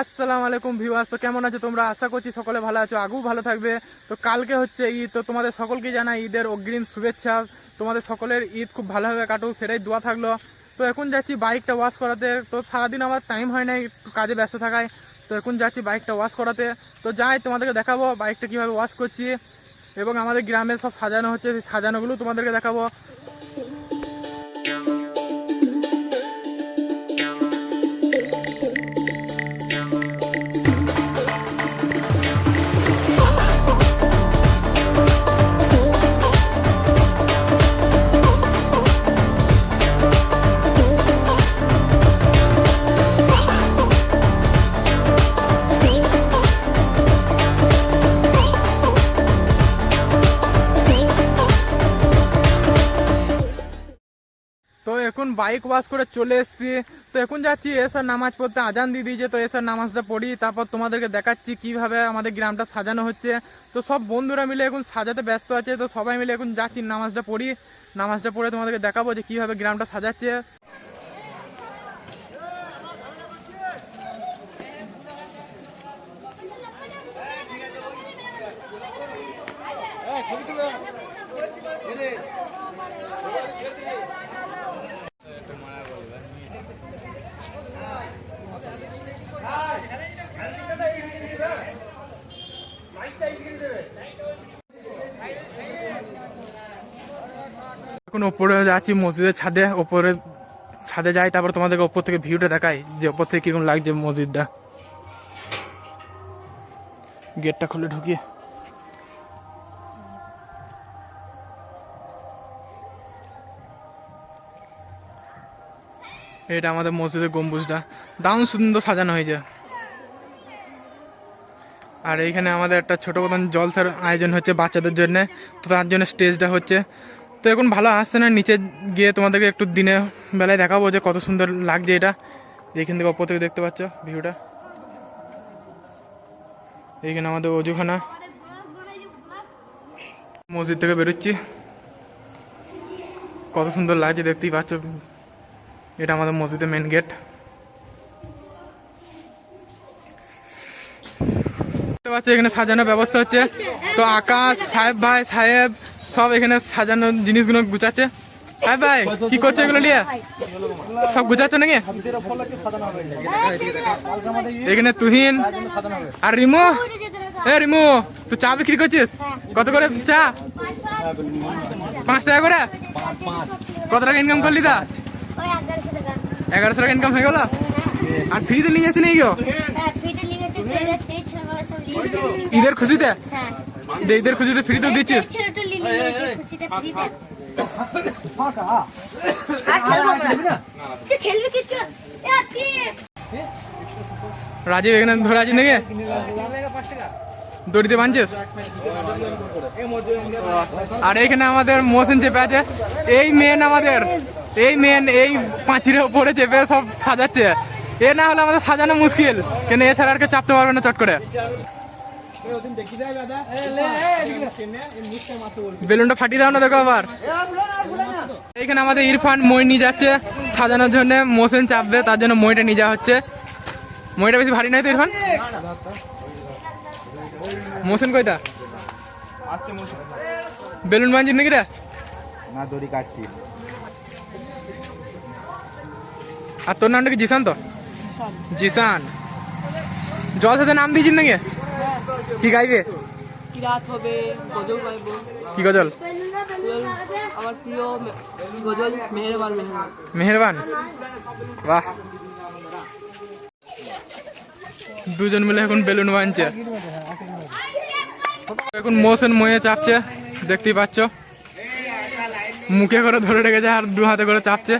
আসসালামু আলাইকুম ভিউয়ার্স, তো কেমন আছো তোমরা? আশা করছি সকলে ভালো আছো, আগেও ভালো থাকবে। তো কালকে হচ্ছে ঈদ, তো তোমাদের সকলকে জানাই ঈদের অগ্রিম শুভেচ্ছা। তোমাদের সকলের ঈদ খুব ভালোভাবে কাটুক, সেটাই দোয়া থাকলো। তো এখন যাচ্ছি বাইকটা ওয়াশ করাতে। তো সারাদিন আমার টাইম হয় না, একটু কাজে ব্যস্ত থাকায়। তো এখন যাচ্ছি বাইকটা ওয়াশ করাতে। তো যাই তোমাদেরকে দেখাবো বাইকটা কীভাবে ওয়াশ করছি, এবং আমাদের গ্রামে সব সাজানো হচ্ছে, সেই সাজানোগুলো তোমাদেরকে দেখাবো। তো এখন বাইক ওয়াশ করে চলে এসেছি। তো এখন যাচ্ছি এসার নামাজ পড়তে, আজান দিয়ে দিয়েছে। তো এসার নামাজটা পড়ি, তারপর তোমাদেরকে দেখাচ্ছি কিভাবে আমাদের গ্রামটা সাজানো হচ্ছে। তো সব বন্ধুরা মিলে এখন সাজাতে ব্যস্ত আছে, তো সবাই মিলে এখন যাচ্ছি নামাজটা পড়ি। নামাজটা পড়ে তোমাদেরকে দেখাবো যে কিভাবে গ্রামটা সাজাচ্ছে। এখন ওপরে যাচ্ছি মসজিদের ছাদে, ওপরে ছাদে যাই, তারপর তোমাদেরকে ওপর থেকে ভিউটা দেখাই যে ওপর থেকে কিরকম লাগছে মসজিদটা। গেটটা খুলে ঢুকিয়ে এটা আমাদের মসজিদের গম্বুজটা দারুণ সুন্দর সাজানো হয়েছে। আর এইখানে আমাদের একটা ছোটো মতন জলসার আয়োজন হচ্ছে বাচ্চাদের জন্য, তো তার জন্য স্টেজটা হচ্ছে। তো এখন ভালো আসছে না, নিচে গিয়ে তোমাদেরকে একটু দিনের বেলায় দেখাবো যে কত সুন্দর লাগছে এটা। এইখান থেকে ওপর থেকে দেখতে পাচ্ছ ভিউটা। এইখানে আমাদের অজুখানা, মসজিদ থেকে বেরোচ্ছি, কত সুন্দর লাগছে দেখতেই পাচ্ছ। এটা আমাদের মসজিদের মেন গেট। দেখতে পাচ্ছ এখানে সাজানোর ব্যবস্থা হচ্ছে। তো আকাশ, সাহেব ভাই, সাহেব সব এখানে সাজানোর জিনিসগুলো গুছাচ্ছে। সাহেব ভাই কি করছো এগুলো নিয়ে? সব গুছাচ্ছ নাকি? এখানে তুহিন আর রিমু। রিমু, তুই চা বিক্রি করছিস? কত করে চা? 5 টাকা করে? কত টাকা ইনকাম করলি? তা 1100 টাকা ইনকাম হয়ে গেল। আর ফ্রিতে নিয়ে যাচ্ছে নাকি? ঈদের খুশিতে? ঈদের খুশিতে ফ্রিতেও দিচ্ছিস? রাজীব এখানে ধরে আছিস নাকি? দড়িতে বাঁধছিস? আর এইখানে আমাদের মোশন চেপে আছে। এই মেন আমাদের, এই মেন এই পাঁচিরের উপরে চেপে সব সাজাচ্ছে। এ না হলে আমাদের সাজানো মুশকিল, কেন এছাড়া আর কেউ চাপতে পারবে না চট করে। বেলুনটা ফাটিয়ে দাও না, দেখো আবার। এইখানে আমাদের ইরফান মই নিয়ে যাচ্ছে সাজানোর জন্য, মোশন চাপবে তার জন্য মইটা নিয়ে যাওয়া হচ্ছে। মইটা বেশি ভারী নয় তো ইরফান? মোশন কইতা বেলুন বাঁধছিস নাকি রে? না, দড়ি কাটছি। আর তোর নামটা কি জিসান? তো জিসান জল সাথে নাম দিয়েছিস নাকি? কি গাইবে? কিরাত হবে, গজল গাইবো। কি গজল? আমার প্রিয় গজল মেহেরবান। মেহেরবান, বাহ। দুজন মিলে এখন বেলুন বাঁধছে। এখন মোশন ময়ে চাপছে, দেখতেই পাচ্ছ। মুখে করে ধরে রেখেছে আর 2 হাতে করে চাপছে।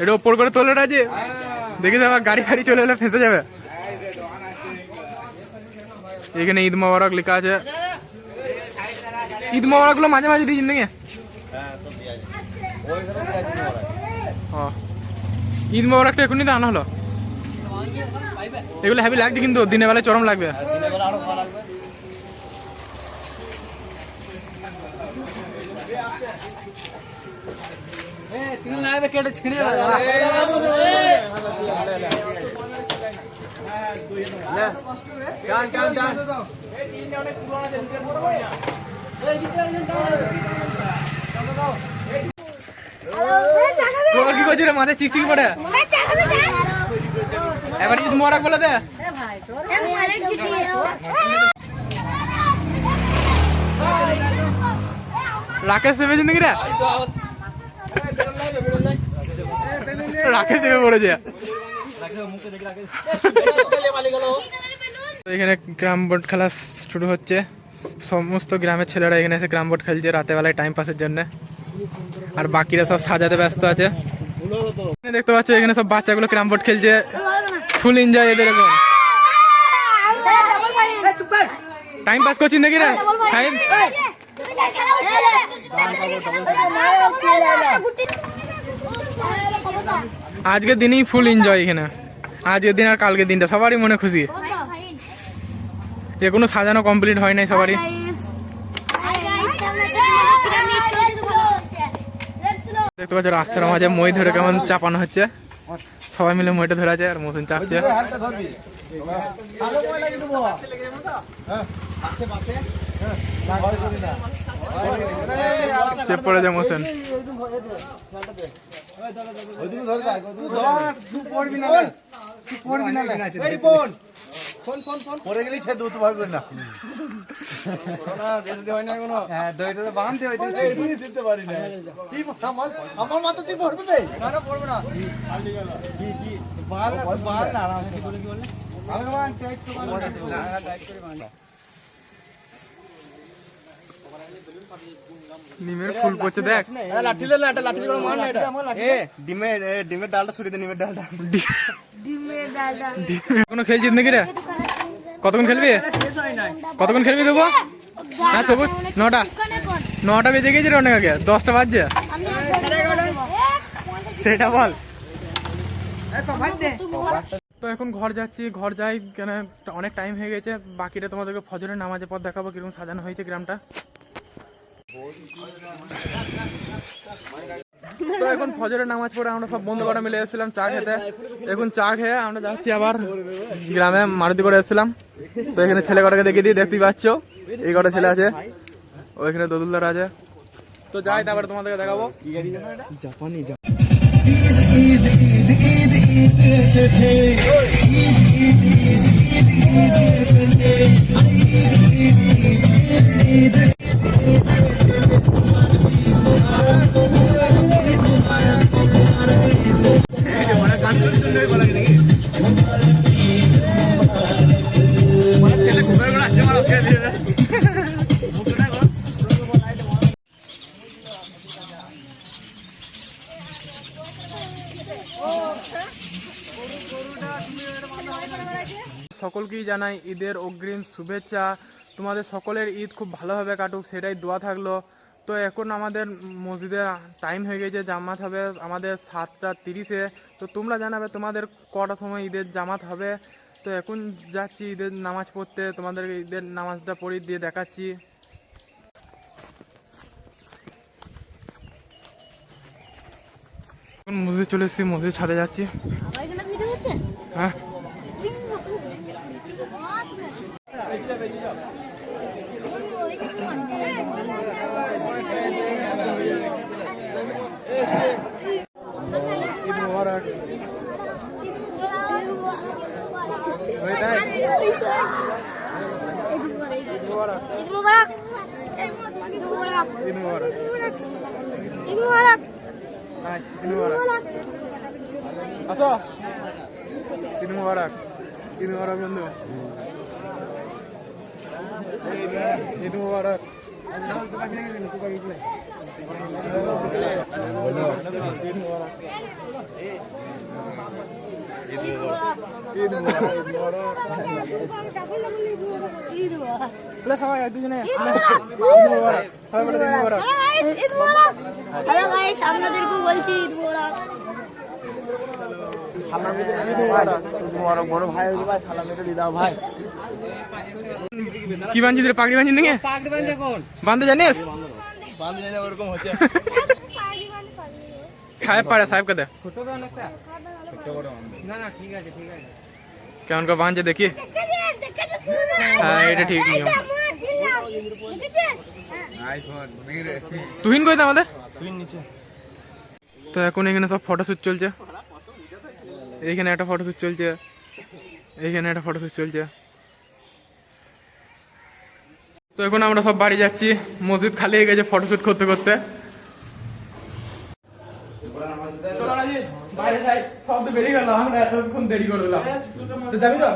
এটা ওপর করে তোলে রাজি, দেখি আবার গাড়ি ফাড়ি চলে এলে ফেঁসে যাবে। এখানে ঈদ মোবারক লেখা আছে। ঈদ মোবারক গুলো মাঝে মাঝে দিয়েছেন নাকি? ঈদ মোবারকটা এখনই তো আনা হলো। এগুলো হেভি লাগছে কিন্তু দিনের বেলায় চরম লাগবে। তোর কি করছিস রে মাথায় চিকচিক পড়ে? এবার ঈদ মোবারক বলে দে। রাকেশ চেপে জিন্দগি রে, রাকেশ চেপে পড়েছে। তো এখানে গ্রাম বোর্ড খেলা শুরু হচ্ছে। সমস্ত গ্রামের ছেলেরা এখানে এসে গ্রাম বোর্ড খেলছে রাতে বেলায় টাইম পাসের জন্য। আর বাকিরা সব সাজাতে ব্যস্ত আছে। দেখতে পাচ্ছ এখানে সব বাচ্চাগুলো ক্যারাম বোর্ড খেলছে, ফুল এনজয় এদের এখন। টাইম পাস করছিস নাকি রে সাহিদ? আজকের দিনই ফুল এনজয় এখানে, আজকের দিন আর কালকের দিনটা সবারই মনে খুশি। যে কোনো সাজানো কমপ্লিট হয় নাই সবারই। দেখতে পাচ্ছ রাস্তার মাঝে মই ধরে কেমন চাপানো হচ্ছে, সবাই মিলে মইটা ধরে আছে আর মতন চাপছে। চেপ পড়েছে মোশন। নিমের ফুল পড়ছে দেখ। ডিমের ডালটা সরিয়ে দে, ডিমের ডালটা। এখনো খেলছিস নাকি রে? কতক্ষণ খেলবি? কতক্ষণ খেলবি দেবো? হ্যাঁ সবুজ, 9টা বেজে গেছে রে, অনেক আগে 10টা বাজছে। সেটা বল। তো এখন ঘর যাচ্ছি, ঘর যাই কেন অনেক টাইম হয়ে গেছে। বাকিটা তোমাদেরকে ফজরের নামাজের পর দেখাবো কিরকম সাজানো হয়েছে গ্রামটা। তো এখন ফজরের নামাজ পড়ে আমরা সব বন্ধু করা মিলে এসেছিলাম চা খেতে। এখন চা খেয়ে আমরা যাচ্ছি আবার গ্রামে মারুতি করে এসেছিলাম। তো এখানে ছেলে কটাকে দেখে দিই, দেখতেই পাচ্ছ এই কটা ছেলে আছে, ওইখানে দোদুলদার আছে। তো যাই তারপরে তোমাদেরকে দেখাবো। জাপানি সকলকেই জানাই ঈদের অগ্রিম শুভেচ্ছা। তোমাদের সকলের ঈদ খুব ভালোভাবে কাটুক সেটাই দোয়া থাকলো। তো এখন আমাদের মসজিদে টাইম হয়ে গেছে, জামাত হবে আমাদের 7:30-এ। তো তোমরা জানাবে তোমাদের কটার সময় ঈদের জামাত হবে। তো এখন যাচ্ছি ঈদের নামাজ পড়তে, তোমাদের ঈদের নামাজটা পড়ি দিয়ে দেখাচ্ছি। এখন মসজিদ চলে এসেছি, মসজিদ ছাদে যাচ্ছি। হ্যাঁ ঈদ মোবারক। ঈদ মোবারক। ঈদ মোবারক। ঈদ মোবারক। ঈদ মোবারক। আসো। ঈদ মোবারক। ঈদ মোবারক বন্ধু। ঈদ মোবারক। সবাই দুজনে আপনাদেরকে বলছি ঈদ মোবারক। বড় ভাই সালাম দিতে দাও ভাই। কি বানছিস রে? পাগড়ি বানছিস নাকি? বানতে জানিস? বান্ধব ওরকম হচ্ছে। সাহেব পারে, সাহেবকে দে। কেমন করে বাঁধছে দেখি। হ্যাঁ এটা ঠিক নিয়ম। তুহিন কই আমাদের নিচে তো এখন এখানে সব ফটোশুট চলছে। এইখানে একটা ফটোশুট চলছে, এইখানে একটা ফটোশুট চলছে। তো এখন আমরা সব বাড়ি যাচ্ছি, মসজিদ খালি হয়ে গেছে ফটোশুট করতে করতে। চলো রাজি বাইরে যাই, সব তো বেরিয়ে গেল, আমরা এতক্ষণ দেরি করে দিলাম। তো যাবি তো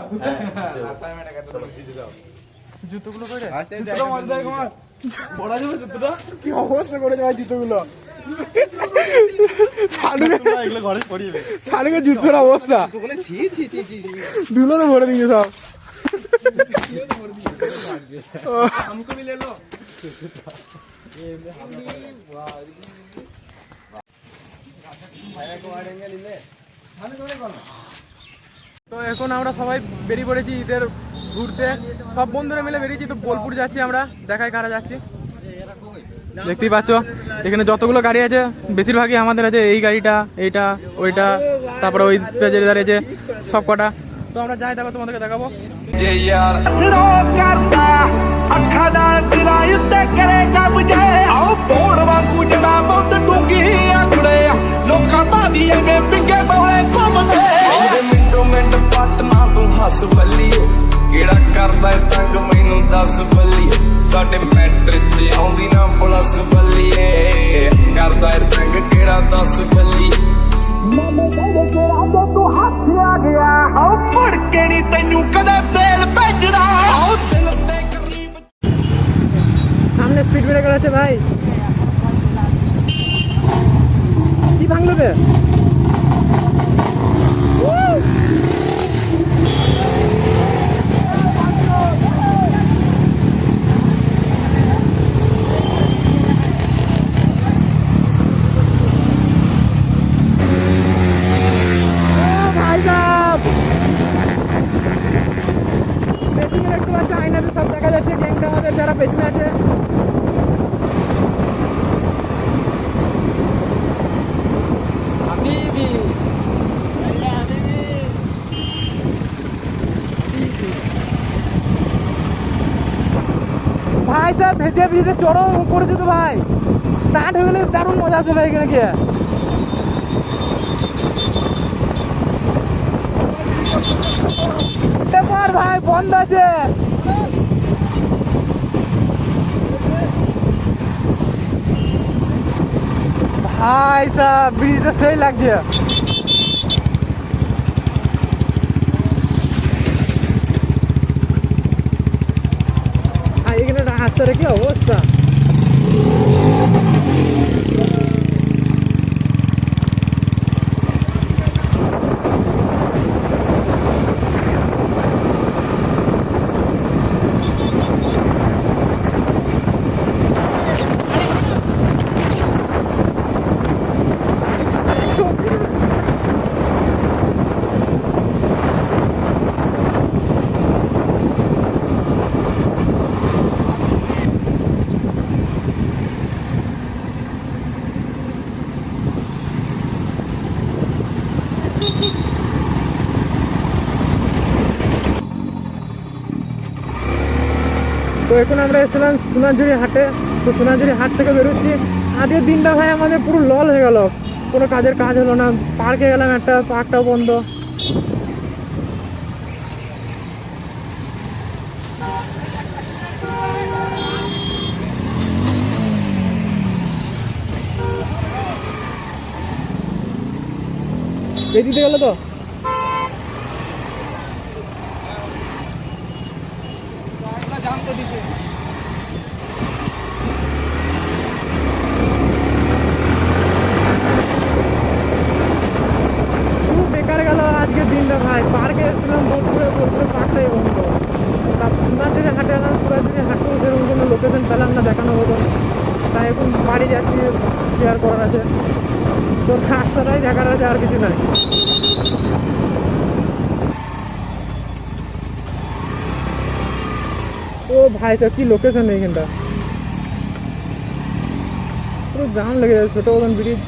জুতোগুলো করে কি অবস্থা করেছে ভাই জুতোগুলো, সাড়ে জুতোর অবস্থা ধুলো তো ভরে দিয়েছে সব। তো এখন আমরা সবাই বেরিয়ে পড়েছি ঈদের ঘুরতে, সব বন্ধুরা মিলে বেরিয়েছি। তো বোলপুর যাচ্ছি আমরা, দেখাই কারা যাচ্ছি। দেখতেই পাচ্ছ এখানে যতগুলো গাড়ি আছে বেশিরভাগই আমাদের আছে, এই গাড়িটা, এইটা, ওইটা, তারপরে ওই পেজের দাঁড়িয়েছে সব কটা। তো আমরা যাই, তারপর তোমাদেরকে দেখাবো। ਹੱਸ ਬੱਲੀਏ ਕਿਹੜਾ ਕਰਦਾ ਤੰਗ ਮੈਨੂੰ ਦੱਸ ਬੱਲੀਏ ਸਾਡੇ ਮੈਟਰ ਚ ਆਉਂਦੀ ਨਾ ਪਲਸ ਬੱਲੀਏ ਕਰਦਾ ਤੰਗ ਕਿਹੜਾ ਦੱਸ ਬੱਲੀਏ ਮਾਮੇ ਕਹਿੰਦੇ ਤੇਰਾ ਜੋ ਤੂੰ ਹੱਥ ਆ ਗਿਆ ਹਉ ਫੜ ਕੇ ਨਹੀਂ ਤੈਨੂੰ ਕਦੇ ਤੇਲ ਭੇਜਣਾ ਹਉ ਦਿਲ ਤੇ ਕਰੀਬ। সামনে স্পিড ব্রেকার আছে ভাই, কি ভাঙলো বে? আয়নাতে সব দেখা যাচ্ছে, গ্যাংটা আমাদের যারা পেছনে আছে। ভাই সব ভেজে ভেজে চরম করেছে তো ভাই, স্টার্ট হয়ে গেলে দারুণ মজা আসবে ভাই এখানে গিয়ে। ভাই বন্ধ আছে, ভাই সব ব্রিজটা সেই লাগছে। এখানে রাস্তাটা কি অবস্থা, তো এখন আমরা এসেছিলাম সোনাঝুরি হাটে। তো সোনাঝুরি হাট থেকে বেরোচ্ছি। আজকের দিনটা ভাই আমাদের পুরো লল হয়ে গেল, কোনো কাজের কাজ হলো না। পার্কে গেলাম, একটা পার্কটাও বন্ধ। এই দিতে গেল তো বেকার গেল আজকের দিনটা ভাই। পার্কে এসেছিলাম, বোলপুরে পার্কটাই বন্ধ। সোনাঝুরি হাটে এলাম, সোনাঝুরি হাটেও সেরকম কোনো লোকেশন পেলাম না দেখানো হতো। তাই এখন বাড়ি যাচ্ছি, শেয়ার করার আছে। তো রাস্তাটাই দেখার আছে, আর কিছু নাই। ও ভাই তো কি লোকেশন এইখানটা, পুরো জাম লেগে যাচ্ছে। ছোট মতন ব্রিজ।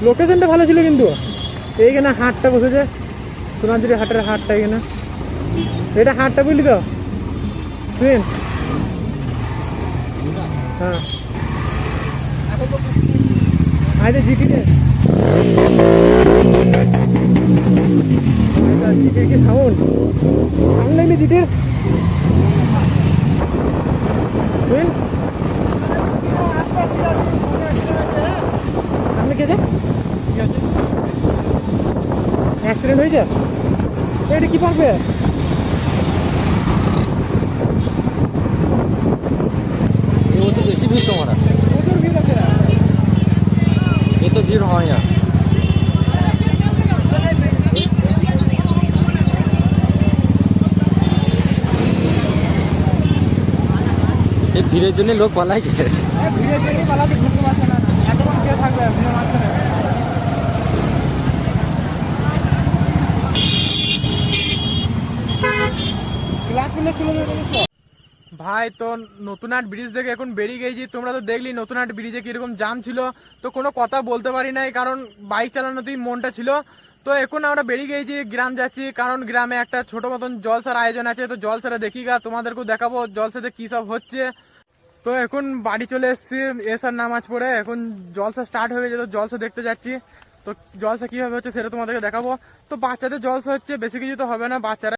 লোকেশনটা ভালো ছিল কিন্তু এইখানে হাটটা বসেছে, সোনাঝুরি হাটের হাটটা এখানে, এটা হাটটা বুঝলি তো তুই? হ্যাঁ আরে জিটিতে জিটির কি সাউন্ড সাউন্ড লাগলি জিটির তুই আপনি কে অ্যাক্সিডেন্ট হয়েছে? এটা কি পাবে? वो तो बेसी भीड़ तुम्हारा, প্রচুর ভিড় আছে। ये तो भीड़ हाँ यार। ये भीड़ের জন্য লোক পালাই যায়। ভিড়ের জন্যই পালাতে ঢুকতে পারছে না, এতক্ষণ কে থাকবে ভিড়ের মাঝখানে? ক্লাস মিলে চলে যাবে ভাই। তো নতুনহাট ব্রিজ থেকে এখন বেরিয়ে গেছি, তোমরা তো দেখলি নতুনহাট ব্রিজে কিরকম জাম ছিল, তো কোনো কথা বলতে পারি নাই কারণ বাইক চালানোতেই মনটা ছিল। তো এখন আমরা বেরিয়ে গেছি, গ্রাম যাচ্ছি, কারণ গ্রামে একটা ছোট মতন জলসার আয়োজন আছে, তো জলসারা দেখি গা, তোমাদেরকেও দেখাবো জলসাতে কি সব হচ্ছে। তো এখন বাড়ি চলে এসেছি এসার নামাজ পড়ে, এখন জলসা স্টার্ট হয়ে গেছে, তো জলসা দেখতে যাচ্ছি। তো জলসা কিভাবে হচ্ছে সেটা তোমাদেরকে দেখাবো। তো বাচ্চাদের জলসা হচ্ছে, বেশি কিছু তো হবে না, বাচ্চারা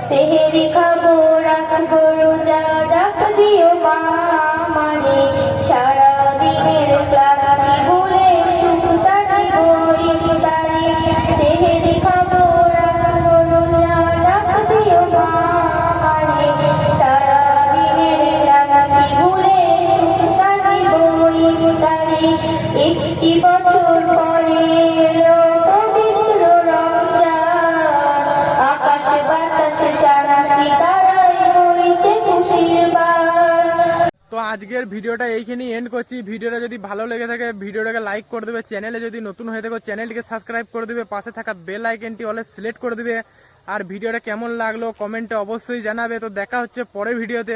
সেহেরি খাবো রাখবো রোজা ডাক দিও মা মানে সারা দিনের ক্লান্তি ভুলে সুখ কাটিব ইফতারে। সেহেরি খাবো রাখবো রোজা ডাক দিও মা মানে সারা দিনের ক্লান্তি ভুলে সুখ কাটিব ইফতারে। একটি বছর পরে এলো পবিত্র রমজান, আকাশে বাতাসে জানা সিতারায় বইছে খুশির বান। তো আজকের ভিডিওটা এইখানেই এন্ড করছি। ভিডিওটা যদি ভালো লেগে থাকে ভিডিওটাকে লাইক করে দেবে, চ্যানেলে যদি নতুন হয়ে থাকো চ্যানেলটিকে সাবস্ক্রাইব করে দেবে, পাশে থাকা বেল আইকনটি অলে সিলেক্ট করে দেবে। আর ভিডিওটা কেমন লাগলো কমেন্টে অবশ্যই জানাবে। তো দেখা হচ্ছে পরের ভিডিওতে।